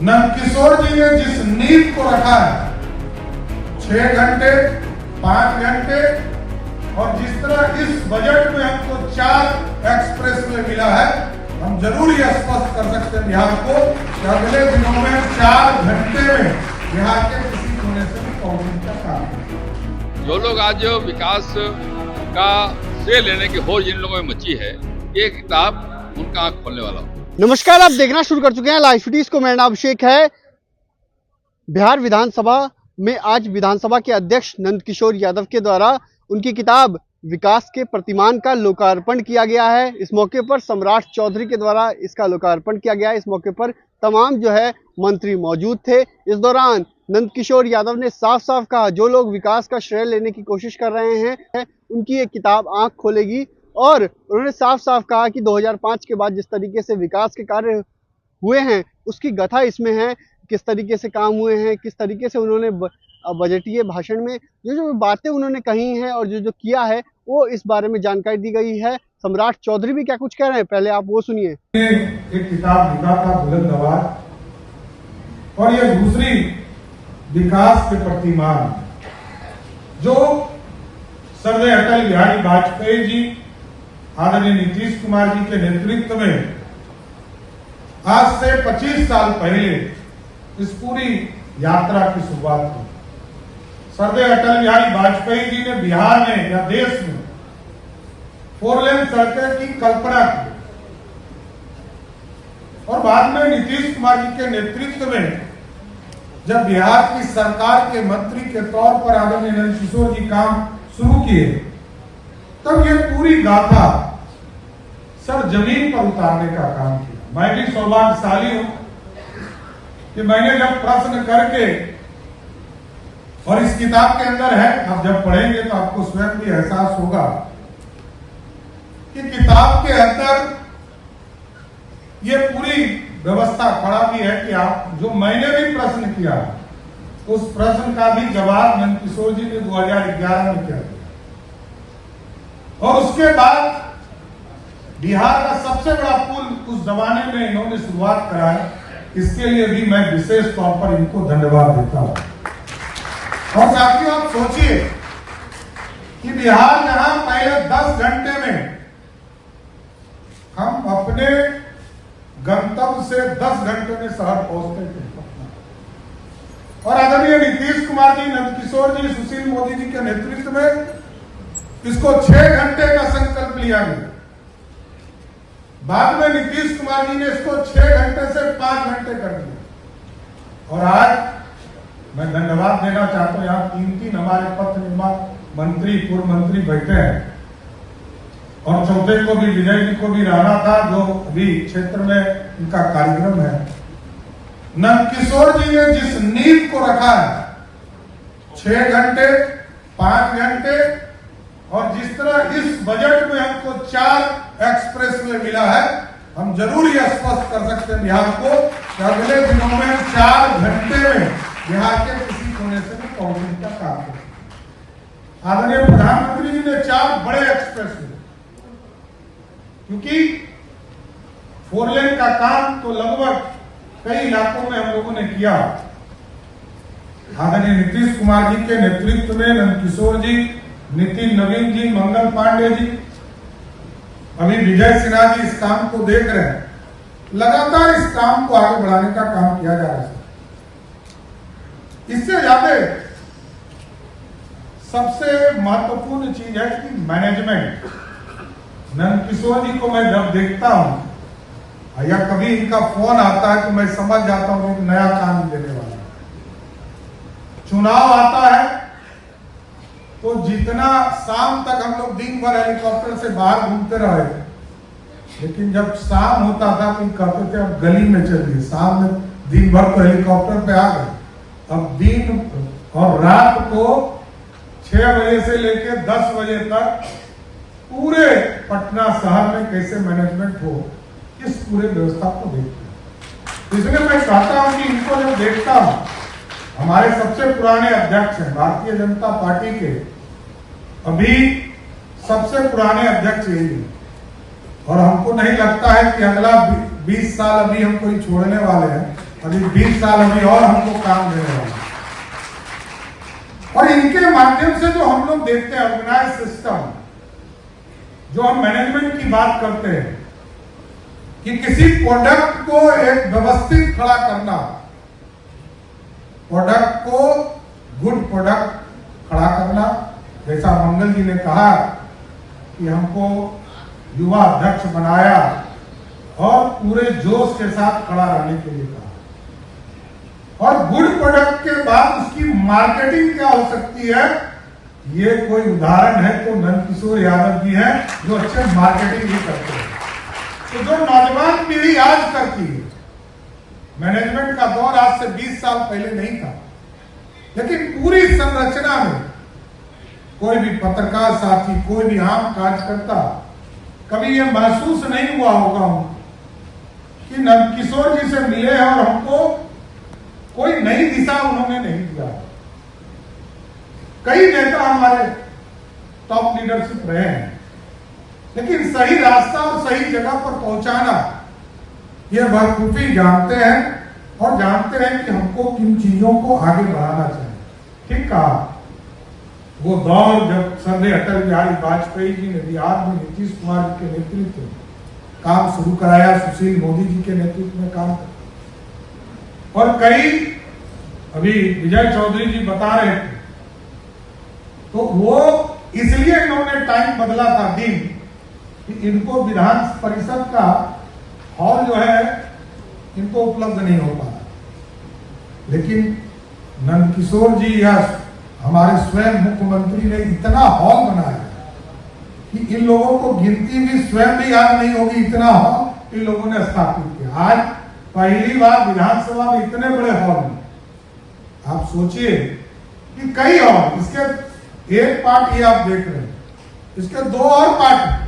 नंदकिशोर जी ने जिस नींव को रखा है 6 घंटे 5 घंटे, और जिस तरह इस बजट में हमको 4 एक्सप्रेसवे मिला है, हम जरूर ये स्पष्ट कर सकते हैं बिहार को कि अगले दिनों में 4 घंटे में बिहार के किसी कोने से भी पहुंचने का काम है। जो लोग आज विकास का श्रेय लेने की होड़ जिन लोगों में मची है, ये किताब उनका आंख खोलने वाला हो। नमस्कार, आप देखना शुरू कर चुके हैं लाइव सिटीज को। मेरा नाम अभिषेक है। बिहार विधानसभा में आज विधानसभा के अध्यक्ष नंदकिशोर यादव के द्वारा उनकी किताब विकास के प्रतिमान का लोकार्पण किया गया है। इस मौके पर सम्राट चौधरी के द्वारा इसका लोकार्पण किया गया है। इस मौके पर तमाम जो है मंत्री मौजूद थे। इस दौरान नंदकिशोर यादव ने साफ साफ कहा, जो लोग विकास का श्रेय लेने की कोशिश कर रहे हैं उनकी ये किताब आंख खोलेगी। और उन्होंने साफ साफ कहा कि 2005 के बाद जिस तरीके से विकास के कार्य हुए हैं उसकी गाथा इसमें है, किस तरीके से काम हुए हैं, किस तरीके से उन्होंने बजटीय भाषण में जो बातें उन्होंने कही हैं और जो किया है वो इस बारे में जानकारी दी गई है। सम्राट चौधरी भी क्या कुछ कह रहे हैं, पहले आप वो सुनिए। एक किताब लिखा था बुलंद आवाज, और ये दूसरी विकास के प्रतिमान जो सर्वोदय अटल बिहारी वाजपेयी जी, आदरणीय नीतीश कुमार जी के नेतृत्व में आज से 25 साल पहले इस पूरी यात्रा की शुरुआत हुई। सर्वोदय अटल बिहारी वाजपेयी जी ने बिहार में या देश में 4 लेन सड़कें की कल्पना की, और बाद में नीतीश कुमार जी के नेतृत्व में जब बिहार की सरकार के मंत्री के तौर पर आदरणीय नंदकिशोर जी काम शुरू किए, तब ये पूरी गाथा सर जमीन पर उतारने का काम किया। मैं भी सौभाग्यशाली हूं कि मैंने जब प्रश्न करके, और इस किताब के अंदर है, आप जब पढ़ेंगे तो आपको स्वयं भी एहसास होगा कि किताब के अंदर ये पूरी व्यवस्था खड़ा भी है कि आप जो मैंने भी प्रश्न किया उस प्रश्न का भी जवाब नंदकिशोर जी ने 2011 में किया, और उसके बाद बिहार का सबसे बड़ा पुल उस जमाने में इन्होंने शुरुआत कराया। इसके लिए भी मैं विशेष तौर पर इनको धन्यवाद देता हूं। और साथियों, आप सोचिए कि बिहार जहां पहले 10 घंटे में हम अपने गंतव्य से 10 घंटे में शहर पहुंचते थे, और आदरणीय नीतीश कुमार जी, नंदकिशोर जी, सुशील मोदी जी के नेतृत्व में इसको 6 घंटे का संकल्प लिया गया। बाद में नीतीश कुमार जी ने इसको 6 घंटे से 5 घंटे कर दिया, और आज मैं धन्यवाद देना चाहता हूं, यहाँ 3 हमारे पथ निर्माण मंत्री, पूर्व मंत्री बैठे हैं, और चौथे को भी, विजय जी को भी रहना था, जो अभी क्षेत्र में इनका कार्यक्रम है। नंदकिशोर जी ने जिस नींव को रखा है 6 घंटे 5 घंटे, और जिस तरह इस बजट में हमको 4 एक्सप्रेसवे मिला है, हम जरूर ये स्पष्ट कर सकते हैं बिहार को कि अगले दिनों में 4 घंटे में बिहार के किसी कोने से भी पहुंचने का काम करें। आदरणीय प्रधानमंत्री जी ने 4 बड़े एक्सप्रेसवे, क्योंकि 4 लेन का काम तो लगभग कई इलाकों में हम लोगों ने किया। आदरणीय नीतीश कुमार जी के नेतृत्व में नंदकिशोर जी, नितिन नवीन जी, मंगल पांडे जी, अभी विजय सिन्हा जी इस काम को देख रहे हैं। लगातार इस काम को आगे बढ़ाने का काम किया जा रहा है। इससे ज्यादा सबसे महत्वपूर्ण चीज है कि मैनेजमेंट। नंदकिशोर जी को मैं जब देखता हूं या कभी इनका फोन आता है तो मैं समझ जाता हूं कि नया काम देने वाला है। चुनाव आता है तो जितना शाम तक हम लोग दिन भर हेलीकॉप्टर से बाहर घूमते रहे, लेकिन जब शाम होता था तो कहते थे अब गली में चलिए। शाम में दिन भर तो हेलीकॉप्टर पे आ गए, अब दिन और रात को 6 बजे से लेकर 10 बजे तक पूरे पटना शहर में कैसे मैनेजमेंट हो, इस पूरे व्यवस्था को देखते हैं। इसलिए मैं चाहता हूं कि इनको जब देखता हूं, हमारे सबसे पुराने अध्यक्ष हैं भारतीय जनता पार्टी के, अभी सबसे पुराने अध्यक्ष यही है, और हमको नहीं लगता है कि अगला 20 साल अभी हम कोई छोड़ने वाले हैं। अभी 20 साल अभी और हमको काम देने वाले हैं। और इनके माध्यम से जो हम लोग देखते हैं ऑर्गेनाइज सिस्टम, जो हम मैनेजमेंट की बात करते हैं कि किसी प्रोडक्ट को एक व्यवस्थित खड़ा करना, प्रोडक्ट को गुड प्रोडक्ट खड़ा करना, जैसा मंगल जी ने कहा कि हमको युवा अध्यक्ष बनाया और पूरे जोश के साथ खड़ा रहने के लिए कहा, और गुड प्रोडक्ट के बाद उसकी मार्केटिंग क्या हो सकती है, ये कोई उदाहरण है तो नंदकिशोर यादव जी हैं जो अच्छे मार्केटिंग भी करते हैं। तो जो नौजवान पीढ़ी आज करती है, मैनेजमेंट का दौर आज से 20 साल पहले नहीं था, लेकिन पूरी संरचना में कोई भी पत्रकार साथी, कोई भी आम कार्यकर्ता कभी ये महसूस नहीं हुआ होगा कि नंदकिशोर जी से मिले हैं और हमको कोई नई दिशा उन्होंने नहीं दिया। कई नेता हमारे टॉप लीडरशिप रहे हैं, लेकिन सही रास्ता और सही जगह पर पहुंचाना ये बखूबी जानते हैं और जानते हैं कि हमको किन चीजों को आगे बढ़ाना चाहिए। ठीक कहा, वो दौर जब सर्वे अटल बिहारी वाजपेयी जी ने बिहार में नीतीश कुमार जी के नेतृत्व में काम शुरू कराया, सुशील मोदी जी के नेतृत्व में काम किया, और कई अभी विजय चौधरी जी बता रहे थे, तो वो इसलिए इन्होंने टाइम बदला था दिन कि इनको विधान परिषद का हॉल जो है इनको उपलब्ध नहीं हो पाया, लेकिन नंदकिशोर जी या हमारे स्वयं मुख्यमंत्री ने इतना हॉल बनाया कि इन लोगों को गिनती भी स्वयं भी याद नहीं होगी, इतना हॉल इन लोगों ने स्थापित किया। आज पहली बार विधानसभा में इतने बड़े हॉल में, आप सोचिए कि कई हॉल, इसके एक पार्ट ये आप देख रहे हैं, इसके 2 और पार्ट,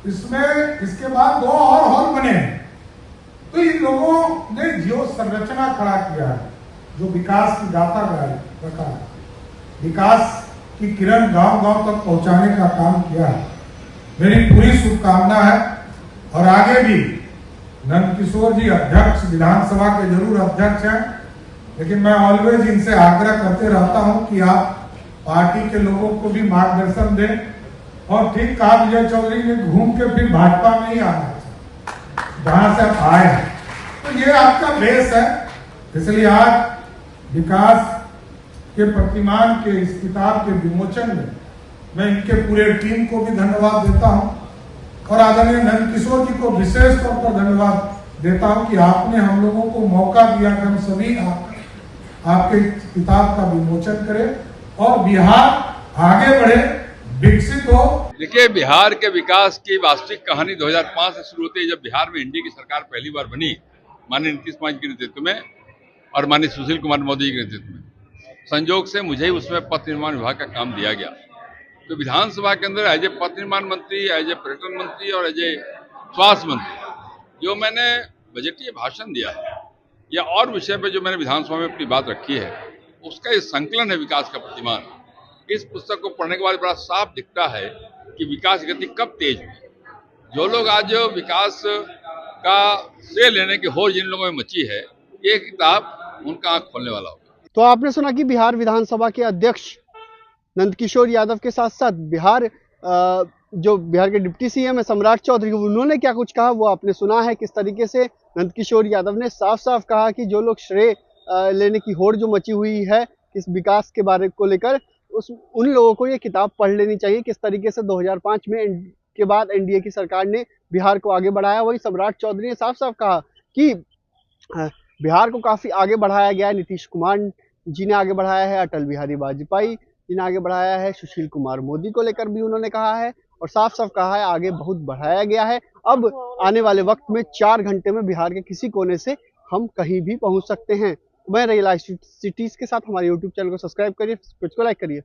इसमें इसके बाद 2 और हॉल बने हैं। तो इन लोगों ने जो संरचना खड़ा किया है, जो विकास की गाथा रखा है, विकास की किरण गांव-गांव तक पहुंचाने का काम किया है, मेरी पूरी शुभकामना है। और आगे भी नंदकिशोर जी अध्यक्ष, विधानसभा के जरूर अध्यक्ष हैं, लेकिन मैं ऑलवेज इनसे आग्रह करते रहता हूं कि आप पार्टी के लोगों को भी मार्गदर्शन दें। और ठीक कहा विजय चौधरी ने, घूम के फिर भाजपा में ही आना चाहिए जहां से आप आए हैं, तो ये आपका बेस है। इसलिए आज विकास के प्रतिमान के इस किताब के विमोचन में मैं इनके पूरे टीम को भी धन्यवाद देता हूं, और आदरणीय नंदकिशोर जी को विशेष तौर पर धन्यवाद देता हूं कि आपने हम लोगों को मौका दिया कि हम सभी आपके किताब का विमोचन करें और बिहार आगे बढ़े, विकसित हो। देखिए, बिहार के विकास की वास्तविक कहानी 2005 से शुरू होती है, जब बिहार में एनडीए की सरकार पहली बार बनी, माननीय नीतीश कुमार जी के नेतृत्व में और माननीय सुशील कुमार मोदी जी के नेतृत्व में। संयोग से मुझे ही उसमें पथ निर्माण विभाग का काम दिया गया। तो विधानसभा के अंदर एज ए पथ निर्माण मंत्री, एज ए पर्यटन मंत्री और एज ए स्वास्थ्य मंत्री जो मैंने बजटीय भाषण दिया है या और विषय पे जो मैंने विधानसभा में अपनी बात रखी है, उसका ये संकलन है विकास का प्रतिमान। इस पुस्तक को पढ़ने के बाद बड़ा साफ दिखता है कि विकास की गति कब तेज हुई। जो लोग आज विकास का श्रेय लेने की होड़ जिन लोगों में मची है, ये किताब उनका आंख खोलने वाला होगा। तो आपने सुना कि बिहार विधानसभा के अध्यक्ष नंदकिशोर यादव के साथ साथ जो बिहार के डिप्टी सीएम है सम्राट चौधरी, उन्होंने क्या कुछ कहा वो आपने सुना है। किस तरीके से नंदकिशोर यादव ने साफ साफ कहा कि जो लोग श्रेय लेने की होड़ जो मची हुई है इस विकास के बारे को लेकर, उन लोगों को ये किताब पढ़ लेनी चाहिए। किस तरीके से 2005 में के बाद एनडीए की सरकार ने बिहार को आगे बढ़ाया। वही सम्राट चौधरी ने साफ साफ कहा कि बिहार को काफी आगे बढ़ाया गया है। नीतीश कुमार जी ने आगे बढ़ाया है, अटल बिहारी वाजपेयी जी ने आगे बढ़ाया है, सुशील कुमार मोदी को लेकर भी उन्होंने कहा है और साफ साफ कहा है आगे बहुत बढ़ाया गया है। अब आने वाले वक्त में 4 घंटे में बिहार के किसी कोने से हम कहीं भी पहुंच सकते हैं। मैं रही लाइव सिटीज के साथ, हमारे यूट्यूब चैनल को सब्सक्राइब करिए, को लाइक करिए।